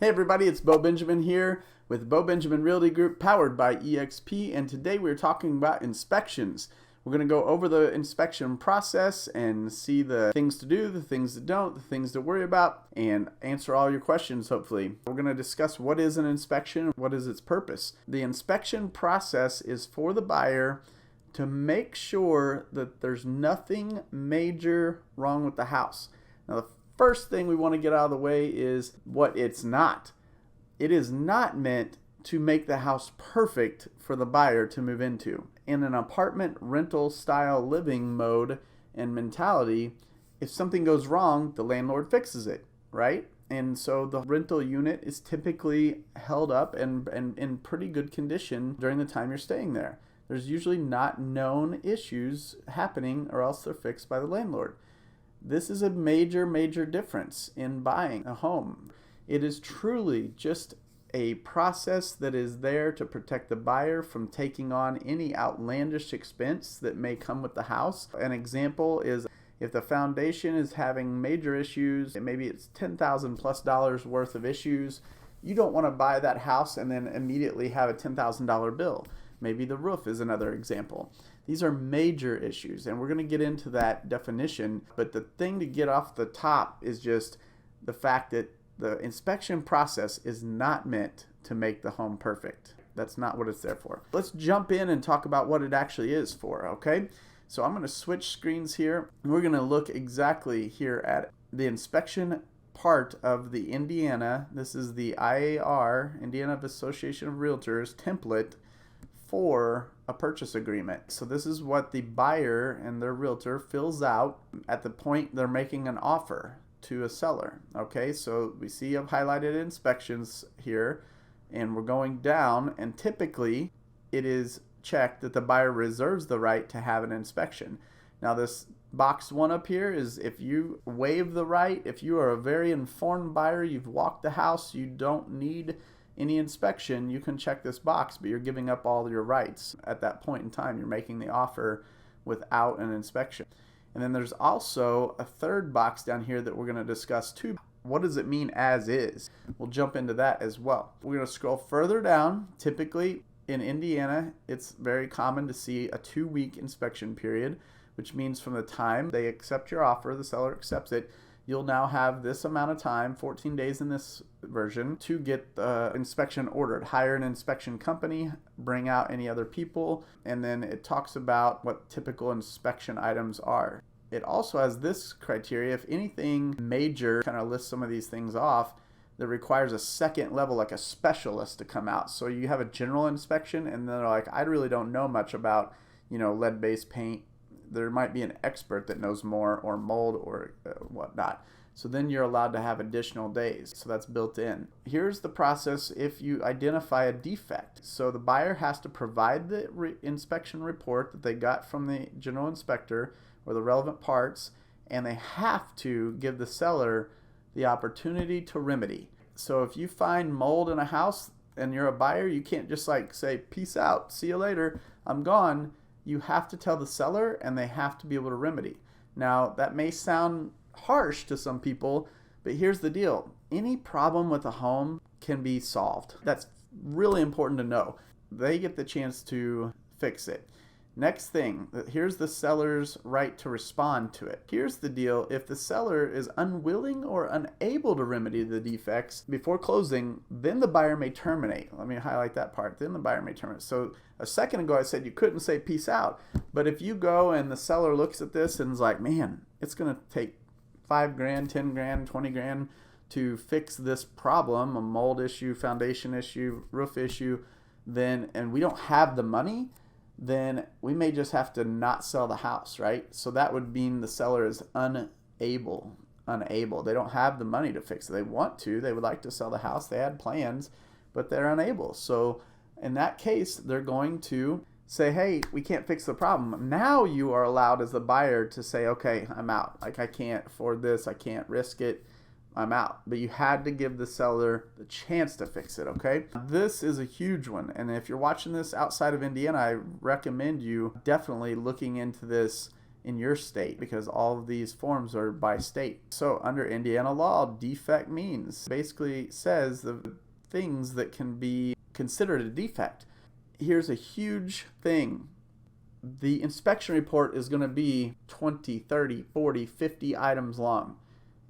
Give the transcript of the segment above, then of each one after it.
Hey everybody, it's Bo Benjamin here with Bo Benjamin Realty Group powered by EXP, and today we're talking about inspections. We're going to go over the inspection process and see the things to do, the things that don't, the things to worry about, and answer all your questions hopefully. We're going to discuss what is an inspection, what is its purpose. The inspection process is for the buyer to make sure that there's nothing major wrong with the house. Now the first thing we want to get out of the way is what it's not. It is not meant to make the house perfect for the buyer to move into. In an apartment rental style living mode and mentality, if something goes wrong, the landlord fixes it, right? And so the rental unit is typically held up and in pretty good condition during the time you're staying there. There's usually not known issues happening, or else they're fixed by the landlord. This is a major difference in buying a home. It is truly just a process that is there to protect the buyer from taking on any outlandish expense that may come with the house. An example is if the foundation is having major issues, and maybe it's $10,000+ worth of issues, you don't want to buy that house and then immediately have a $10,000 bill. Maybe the roof is another example. These are major issues, and we're going to get into that definition. But the thing to get off the top is just the fact that the inspection process is not meant to make the home perfect. That's not what it's there for. Let's jump in and talk about what it actually is for, okay? So I'm going to switch screens here, and we're going to look exactly here at the inspection part of the Indiana. This is the IAR, Indiana Association of Realtors template for a purchase agreement. So this is what the buyer and their realtor fills out at the point they're making an offer to a seller. Okay, so we see I've highlighted inspections here, and we're going down, and typically it is checked that the buyer reserves the right to have an inspection. Now this box one up here is if you waive the right, if you are a very informed buyer, you've walked the house, you don't need any inspection, you can check this box, but you're giving up all your rights at that point in time. You're making the offer without an inspection. And then there's also a third box down here that we're going to discuss too. What does it mean as is? We'll jump into that as well. We're going to scroll further down. Typically in Indiana, it's very common to see a 2-week inspection period, which means from the time they accept your offer, the seller accepts it, you'll now have this amount of time, 14 days in this version, to get the inspection ordered. Hire an inspection company, bring out any other people, and then it talks about what typical inspection items are. It also has this criteria: if anything major, kind of lists some of these things off, that requires a second level, like a specialist, to come out. So you have a general inspection, and they're like, I really don't know much about, lead-based paint. There might be an expert that knows more, or mold, or whatnot. So then you're allowed to have additional days. So that's built in. Here's the process if you identify a defect. So the buyer has to provide the inspection report that they got from the general inspector, or the relevant parts, and they have to give the seller the opportunity to remedy. So if you find mold in a house and you're a buyer, you can't just say, peace out, see you later, I'm gone. You have to tell the seller, and they have to be able to remedy. Now, that may sound harsh to some people, but here's the deal. Any problem with a home can be solved. That's really important to know. They get the chance to fix it. Next thing, here's the seller's right to respond to it. Here's the deal. If the seller is unwilling or unable to remedy the defects before closing, then the buyer may terminate. Let me highlight that part. Then the buyer may terminate. So a second ago I said you couldn't say peace out. But if you go and the seller looks at this and is like, man, it's going to take $5,000, $10,000, $20,000 to fix this problem, a mold issue, foundation issue, roof issue, and we don't have the money, then we may just have to not sell the house, right? So that would mean the seller is unable. They don't have the money to fix it. They want to. They would like to sell the house. They had plans, but they're unable. So in that case, they're going to say, hey, we can't fix the problem. Now you are allowed as the buyer to say, okay, I'm out. I can't afford this. I can't risk it. I'm out. But you had to give the seller the chance to fix it, okay? This is a huge one. And if you're watching this outside of Indiana, I recommend you definitely looking into this in your state, because all of these forms are by state. So under Indiana law, defect means basically says the things that can be considered a defect. Here's a huge thing. The inspection report is going to be 20, 30, 40, 50 items long.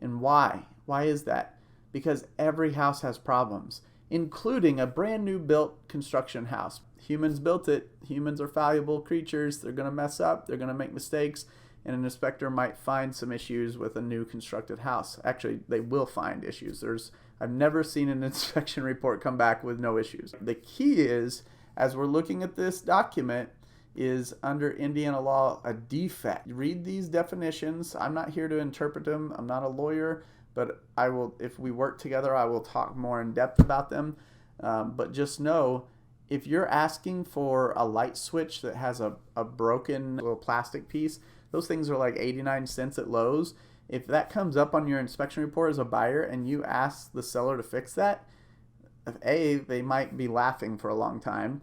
And why? Why is that? Because every house has problems, including a brand new built construction house. Humans built it. Humans are fallible creatures. They're going to mess up. They're going to make mistakes. And an inspector might find some issues with a new constructed house. Actually, they will find issues. I've never seen an inspection report come back with no issues. The key is, as we're looking at this document, is under Indiana law a defect. Read these definitions. I'm not here to interpret them. I'm not a lawyer, but I will, if we work together, I will talk more in depth about them. But just know, if you're asking for a light switch that has a broken little plastic piece, those things are like 89 cents at Lowe's. If that comes up on your inspection report as a buyer and you ask the seller to fix that, A, they might be laughing for a long time.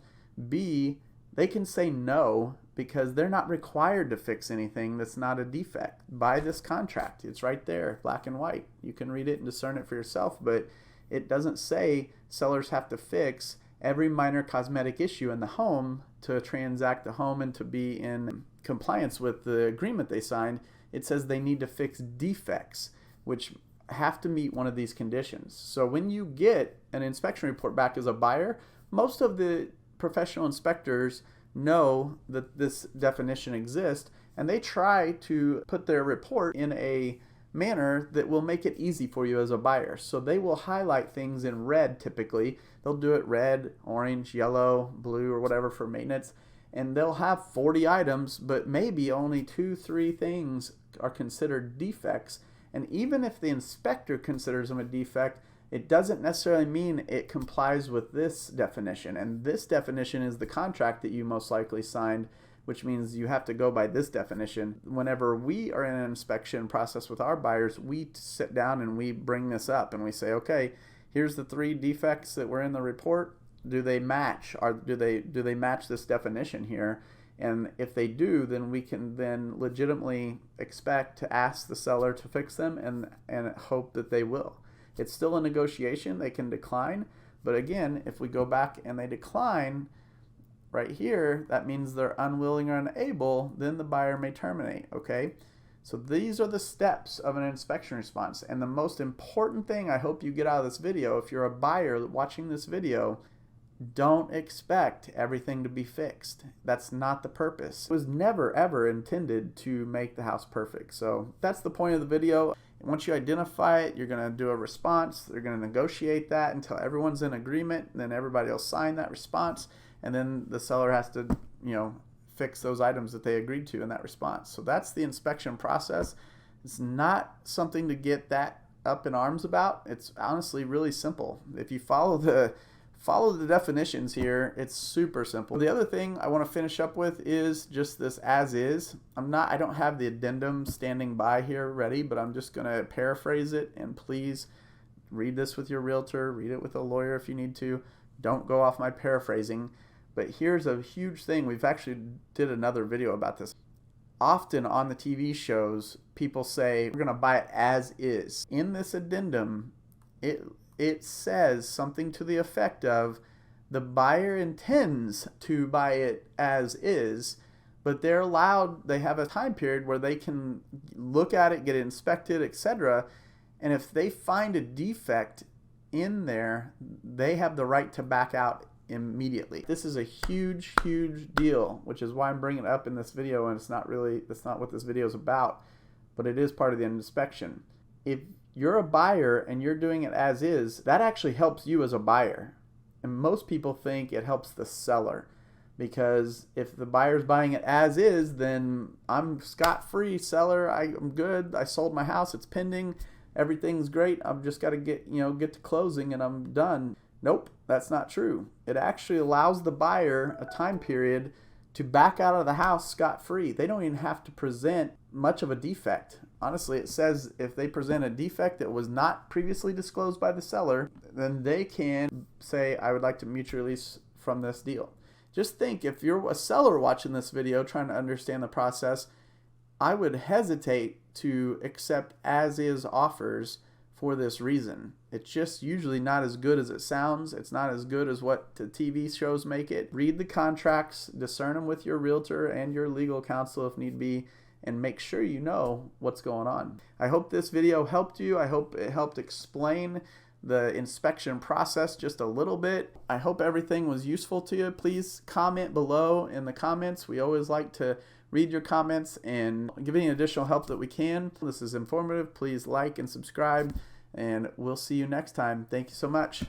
B, they can say no because they're not required to fix anything that's not a defect. Buy this contract. It's right there, black and white. You can read it and discern it for yourself, but it doesn't say sellers have to fix every minor cosmetic issue in the home to transact the home and to be in compliance with the agreement they signed. It says they need to fix defects, which have to meet one of these conditions. So when you get an inspection report back as a buyer, most of the professional inspectors know that this definition exists, and they try to put their report in a manner that will make it easy for you as a buyer. So they will highlight things in red typically. They'll do it red, orange, yellow, blue, or whatever for maintenance. And they'll have 40 items, but maybe only 2-3 things are considered defects. And even if the inspector considers them a defect, it doesn't necessarily mean it complies with this definition. And this definition is the contract that you most likely signed, which means you have to go by this definition. Whenever we are in an inspection process with our buyers, we sit down and we bring this up and we say, okay, here's the 3 defects that were in the report. Do they match? Do they match this definition here? And if they do, then we can then legitimately expect to ask the seller to fix them and hope that they will. It's still a negotiation. They can decline. But again, if we go back and they decline right here, that means they're unwilling or unable, then the buyer may terminate, okay? So these are the steps of an inspection response. And the most important thing I hope you get out of this video, if you're a buyer watching this video, don't expect everything to be fixed. That's not the purpose. It was never ever intended to make the house perfect. So that's the point of the video. Once you identify it, you're going to do a response. They're going to negotiate that until everyone's in agreement. Then everybody will sign that response. And then the seller has to, fix those items that they agreed to in that response. So that's the inspection process. It's not something to get that up in arms about. It's honestly really simple. If you follow the definitions here, it's super simple. The other thing I want to finish up with is just this as is. I don't have the addendum standing by here ready, but I'm just going to paraphrase it, and please read this with your realtor, read it with a lawyer if you need to. Don't go off my paraphrasing. But here's a huge thing. We've actually did another video about this. Often on the TV shows, people say, we're going to buy it as is. In this addendum, it says something to the effect of the buyer intends to buy it as is, but they have a time period where they can look at it, get it inspected, etc. And if they find a defect in there, they have the right to back out immediately. This is a huge, huge deal, which is why I'm bringing it up in this video, and that's not what this video is about, but it is part of the inspection. If you're a buyer and you're doing it as is, that actually helps you as a buyer. And most people think it helps the seller, because if the buyer's buying it as is, then I'm scot-free, seller, I'm good, I sold my house, it's pending, everything's great, I've just got to get to closing and I'm done. Nope, that's not true. It actually allows the buyer a time period to back out of the house scot-free. They don't even have to present much of a defect. Honestly, it says if they present a defect that was not previously disclosed by the seller, then they can say, I would like to mutually release from this deal. Just think, if you're a seller watching this video trying to understand the process, I would hesitate to accept as-is offers for this reason. It's just usually not as good as it sounds. It's not as good as what the TV shows make it. Read the contracts, discern them with your realtor and your legal counsel if need be, and make sure you know what's going on. I hope this video helped you. I hope it helped explain the inspection process just a little bit. I hope everything was useful to you. Please comment below in the comments. We always like to read your comments and give any additional help that we can. This is informative. Please like and subscribe, and we'll see you next time. Thank you so much.